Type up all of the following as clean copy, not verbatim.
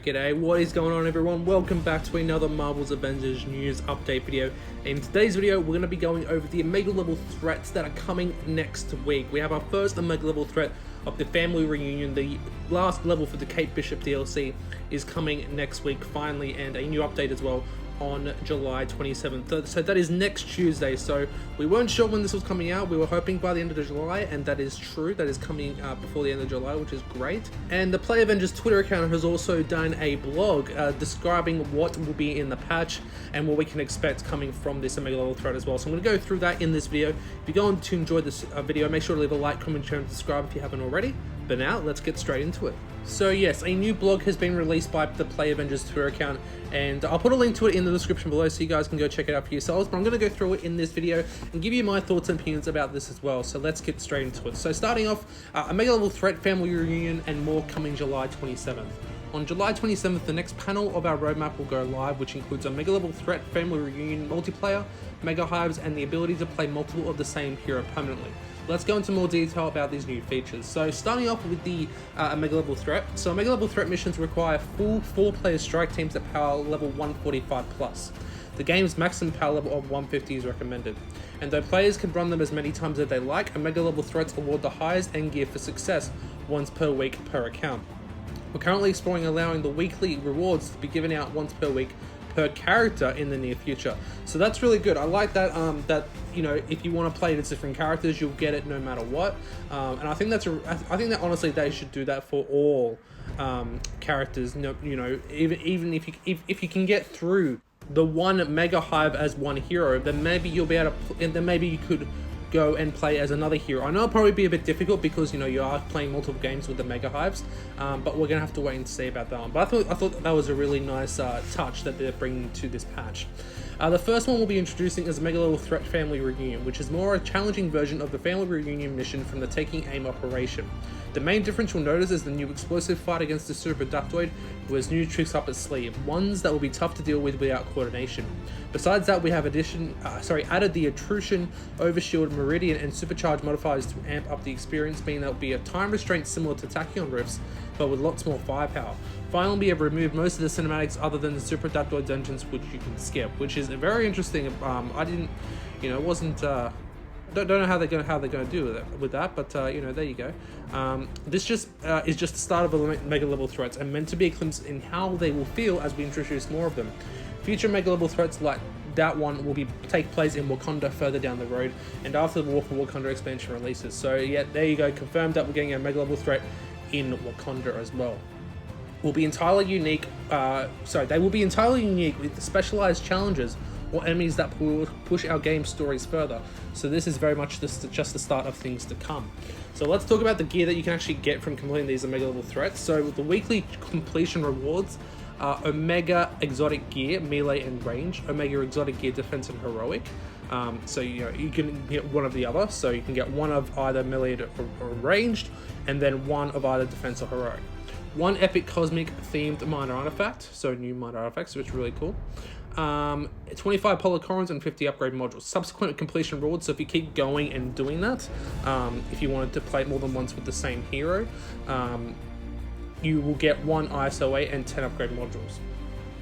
G'day, what is going on everyone? Welcome back to another Marvel's Avengers news update video. In today's video, we're going to be going over the Omega level threats that are coming next week. We have our first Omega level threat of the family reunion. The last level for the Kate Bishop DLC is coming next week finally, and a new update as well on July 27th. So that is next Tuesday. So we weren't sure when this was coming out. We were hoping by the end of July, and that is true. That is coming before the end of July, which is great. And the Play Avengers Twitter account has also done a blog describing what will be in the patch and what we can expect coming from this Omega level threat as well. So I'm going to go through that in this video. If you're going to enjoy this video, make sure to leave a like, comment, share, and subscribe if you haven't already. But now, let's get straight into it. So yes, a new blog has been released by the Play Avengers Twitter account, and I'll put a link to it in the description below so you guys can go check it out for yourselves, but I'm going to go through it in this video and give you my thoughts and opinions about this as well. So let's get straight into it. So starting off, Omega level threat, family reunion, and more coming July 27th. On July 27th, the next panel of our roadmap will go live, which includes Omega level threat, family reunion, multiplayer, mega hives, and the ability to play multiple of the same hero permanently. Let's go into more detail about these new features. So starting off with the Omega level threat. So Omega level threat missions require full 4-player strike teams at power level 145 plus. The game's maximum power level of 150 is recommended. And though players can run them as many times as they like, Omega level threats award the highest end gear for success once per week per account. We're currently exploring allowing the weekly rewards to be given out once per week per character in the near future. So that's really good. I like that that, you know, if you want to play it as different characters, you'll get it no matter what. And I think I think that honestly they should do that for all characters. You know, even if you can get through the one mega hive as one hero, then maybe you'll be able to, and then maybe you could go and play as another hero. I know it'll probably be a bit difficult because, you know, you are playing multiple games with the mega hives, but we're gonna have to wait and see about that one. But I thought that was a really nice touch that they're bringing to this patch. The first one we'll be introducing is Mega Level Threat Family Reunion, which is more a challenging version of the Family Reunion mission from the Taking Aim operation. The main difference you'll notice is the new explosive fight against the Super Ductoid, who has new tricks up its sleeve, ones that will be tough to deal with without coordination. Besides that, we have added the Attrition, Overshield, Meridian, and Supercharge modifiers to amp up the experience, meaning there will be a time restraint similar to Tachyon Rifts, but with lots more firepower. Finally, we have removed most of the cinematics other than the Super Ductoid dungeons, which you can skip, which is very interesting. I didn't, you know, it wasn't. Don't know how they're going to do with that, but you know, there you go. This is just the start of the Mega level threats, and meant to be a glimpse in how they will feel as we introduce more of them. Future Mega level threats like that one will take place in Wakanda further down the road, and after the War for Wakanda expansion releases. So yeah, there you go. Confirmed that we're getting a Mega level threat in Wakanda as well. Will be entirely unique. They will be entirely unique with specialized challenges or enemies that will push our game stories further. So this is very much just the start of things to come. So let's talk about the gear that you can actually get from completing these Omega level threats. So the weekly completion rewards are Omega Exotic Gear, Melee and Range, Omega Exotic Gear, Defense and Heroic. So you know, you can get one of the other. So you can get one of either Melee or Ranged, and then one of either Defense or Heroic. One epic cosmic themed minor artifact, so new minor artifacts, which is really cool. 25 polycorns and 50 upgrade modules. Subsequent completion rewards, so if you keep going and doing that, if you wanted to play more than once with the same hero, you will get 1 ISOA and 10 upgrade modules.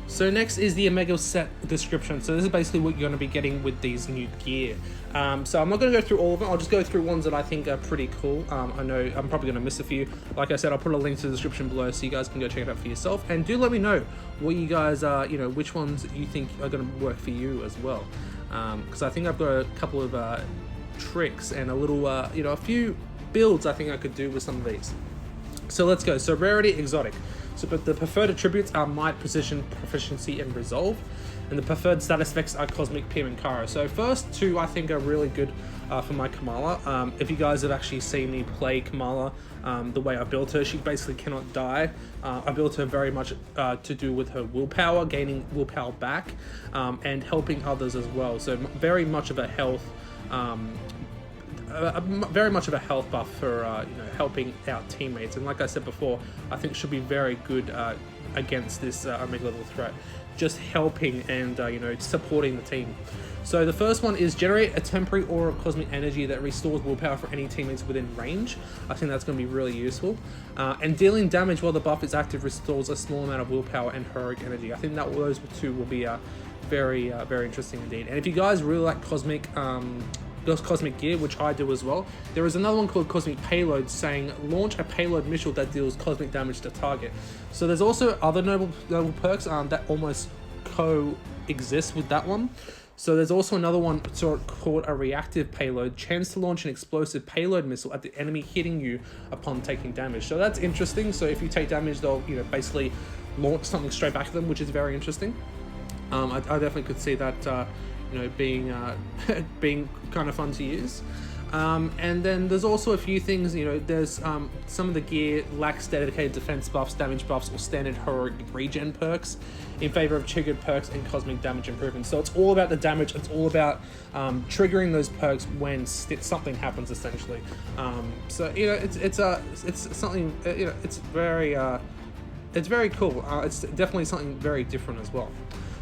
So next is the Omega set description. So this is basically what you're going to be getting with these new gear. So I'm not going to go through all of them. I'll just go through ones that I think are pretty cool. I know I'm probably going to miss a few. Like I said, I'll put a link to the description below so you guys can go check it out for yourself. And do let me know what you guys you know, which ones you think are going to work for you as well. Because I think I've got a couple of tricks and a little, you know, a few builds I think I could do with some of these. So let's go. So rarity, exotic. So but the preferred attributes are might, precision, proficiency, and resolve. And the preferred status effects are cosmic, Pim, and Kara. So first two I think are really good for my Kamala. If you guys have actually seen me play Kamala, the way I built her, she basically cannot die. I built her very much to do with her willpower, gaining willpower back, and helping others as well. So very much of a health very much of a health buff for you know, helping out teammates, and like I said before, I think should be very good against this Omega level threat. just helping and you know, supporting the team. So the first one is generate a temporary aura of cosmic energy that restores willpower for any teammates within range. I think that's going to be really useful. And dealing damage while the buff is active restores a small amount of willpower and heroic energy. I think that those two will be very interesting indeed. And if you guys really like cosmic gear, which I do as well, there is another one called Cosmic Payload saying launch a payload missile that deals cosmic damage to target. So there's also other noble perks that almost coexist with that one. So there's also another one called a reactive payload, chance to launch an explosive payload missile at the enemy hitting you upon taking damage. So that's interesting. So if you take damage, they'll, you know, basically launch something straight back at them, which is very interesting. I definitely could see that you know, being being kind of fun to use. And then there's also a few things, you know, there's some of the gear lacks dedicated defense buffs, damage buffs, or standard heroic regen perks in favor of triggered perks and cosmic damage improvements. So it's all about the damage. It's all about triggering those perks when something happens, essentially. So, you know, it's something, you know, it's very cool. It's definitely something very different as well.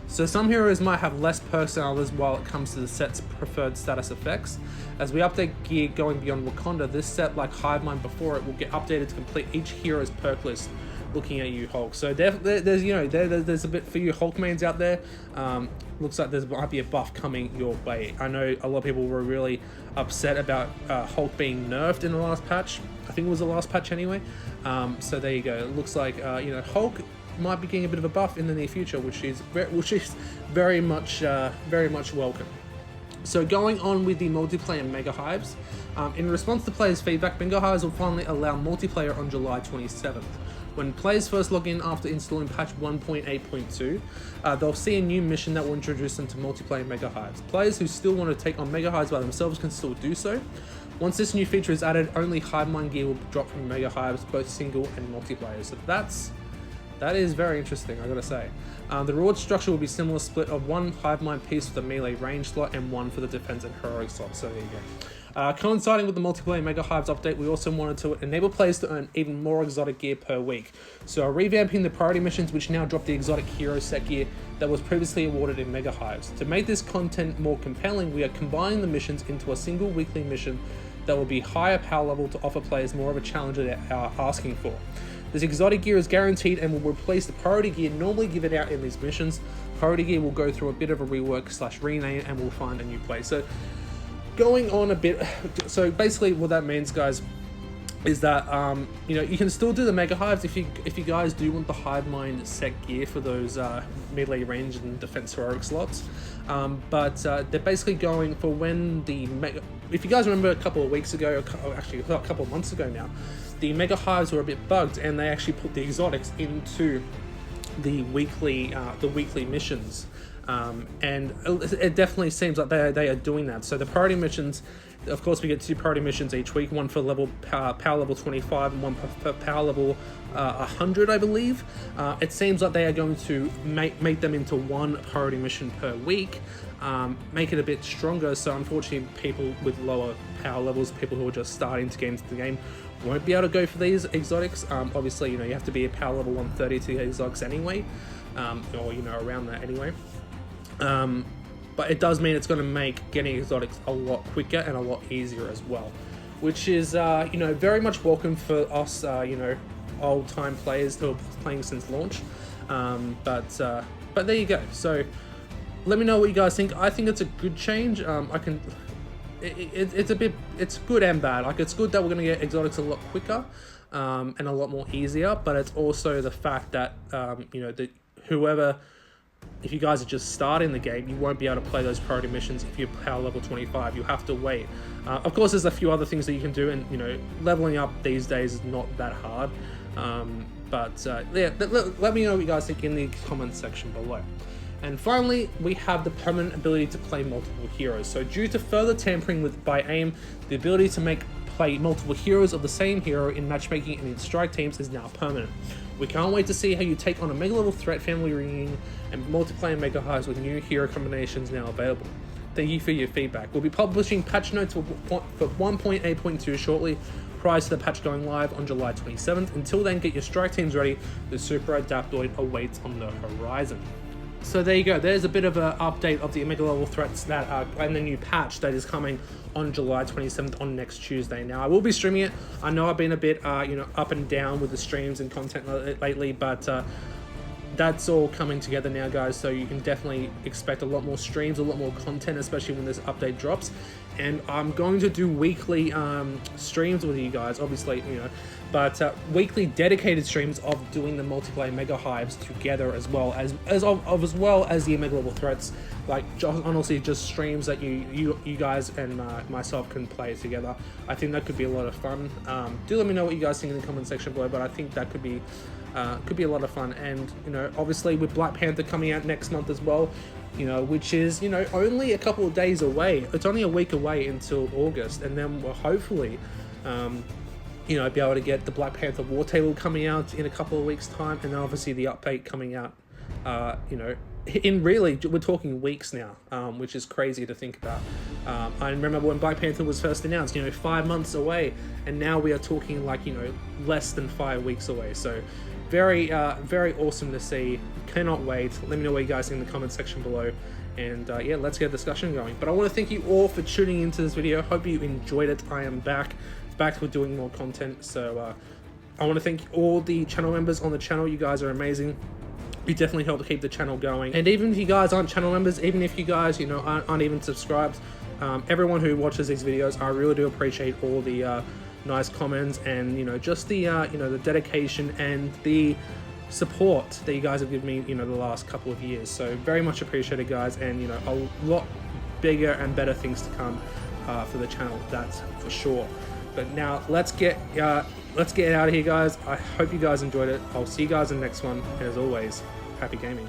So some heroes might have less perks than others while it comes to the set's preferred status effects. As we update gear going beyond Wakanda, this set, like Hive Mind before it, will get updated to complete each hero's perk list. Looking at you, Hulk. So there's, you know, there's a bit for you Hulk mains out there. Looks like there might be a buff coming your way. I know a lot of people were really upset about Hulk being nerfed in the last patch. I think it was the last patch anyway. So there you go. It looks like you know, Hulk might be getting a bit of a buff in the near future, which is very much welcome. So going on with the multiplayer Mega Hives, in response to players' feedback, Mega Hives will finally allow multiplayer on July 27th. When players first log in after installing patch 1.8.2, they'll see a new mission that will introduce them to multiplayer Mega Hives. Players who still want to take on Mega Hives by themselves can still do so. Once this new feature is added, only Hive Mind gear will drop from Mega Hives, both single and multiplayer. So that is very interesting, I gotta say. The reward structure will be similar, split of one Hive Mind piece for the melee range slot and one for the defense and heroic slot. So there you go. Coinciding with the multiplayer Mega Hives update, we also wanted to enable players to earn even more exotic gear per week. So revamping the priority missions, which now drop the exotic hero set gear that was previously awarded in Mega Hives. To make this content more compelling, we are combining the missions into a single weekly mission that will be higher power level to offer players more of a challenge that they are asking for. This exotic gear is guaranteed and will replace the priority gear normally given out in these missions. Priority gear will go through a bit of a rework / rename and will find a new place. So going on a bit, so basically what that means, guys, is that you know, you can still do the Mega Hives if you guys do want the Hive Mind set gear for those melee range and defense heroic slots. But they're basically going for when the Mega. If you guys remember a couple of weeks ago, or actually a couple of months ago now, the Mega Hives were a bit bugged, and they actually put the exotics into the weekly missions. And it definitely seems like they are doing that. So the priority missions, of course, we get 2 priority missions each week, one for power level 25 and one for power level 100, I believe. It seems like they are going to make them into one priority mission per week, make it a bit stronger. So unfortunately, people with lower power levels, people who are just starting to get into the game, won't be able to go for these exotics. Obviously, you know, you have to be a power level 130 to get exotics anyway, or, you know, around that anyway. But it does mean it's going to make getting exotics a lot quicker and a lot easier as well, which is you know, very much welcome for us, you know, old time players who are playing since launch. But there you go. So let me know what you guys think. I think it's a good change. It's good and bad. Like, it's good that we're going to get exotics a lot quicker and a lot more easier, but it's also the fact that you know, that if you guys are just starting the game, you won't be able to play those priority missions if you're power level 25. You have to wait. Of course, there's a few other things that you can do, and, you know, leveling up these days is not that hard. Yeah, let me know what you guys think in the comments section below. And finally, we have the permanent ability to play multiple heroes. So due to further tampering by AIM, the ability to play multiple heroes of the same hero in matchmaking and in strike teams is now permanent. We can't wait to see how you take on a mega level threat family reunion and multiplayer Mega Hives with new hero combinations now available. Thank you for your feedback. We'll be publishing patch notes for 1.8.2 shortly, prior to the patch going live on July 27th. Until then, get your strike teams ready. The Super Adaptoid awaits on the horizon. So there you go. There's a bit of an update of the Omega level threats that are and the new patch that is coming on July 27th on next Tuesday. Now I will be streaming it. I know I've been a bit up and down with the streams and content lately, but that's all coming together now, guys. So you can definitely expect a lot more streams, a lot more content, especially when this update drops. And I'm going to do weekly streams with you guys, obviously, but weekly dedicated streams of doing the multiplayer mega hives together, as well as the mega level threats. Like honestly, just streams that you guys and myself can play together. I think that could be a lot of fun. Do let me know what you guys think in the comment section below. But I think that could be a lot of fun. And obviously with Black Panther coming out next month as well, which is only a couple of days away. It's only a week away until August, and then we'll hopefully be able to get the Black Panther War Table coming out in a couple of weeks time, and then obviously the update coming out in really, we're talking weeks now, which is crazy to think about. I remember when Black Panther was first announced, 5 months away, and now we are talking like less than 5 weeks away. So very very awesome to see. Cannot wait. Let me know what you guys think in the comment section below, and yeah, let's get a discussion going. But I want to thank you all for tuning into this video. Hope you enjoyed it. I am back with doing more content. So I want to thank all the channel members on the channel. You guys are amazing. You definitely help to keep the channel going. And even if you guys aren't channel members, even if you guys aren't even subscribed, everyone who watches these videos, I really do appreciate all the nice comments and just the the dedication and the support that you guys have given me the last couple of years. So very much appreciated, guys, and a lot bigger and better things to come for the channel, that's for sure. But now let's get out of here, guys. I hope you guys enjoyed it. I'll see you guys in the next one, and as always, happy gaming.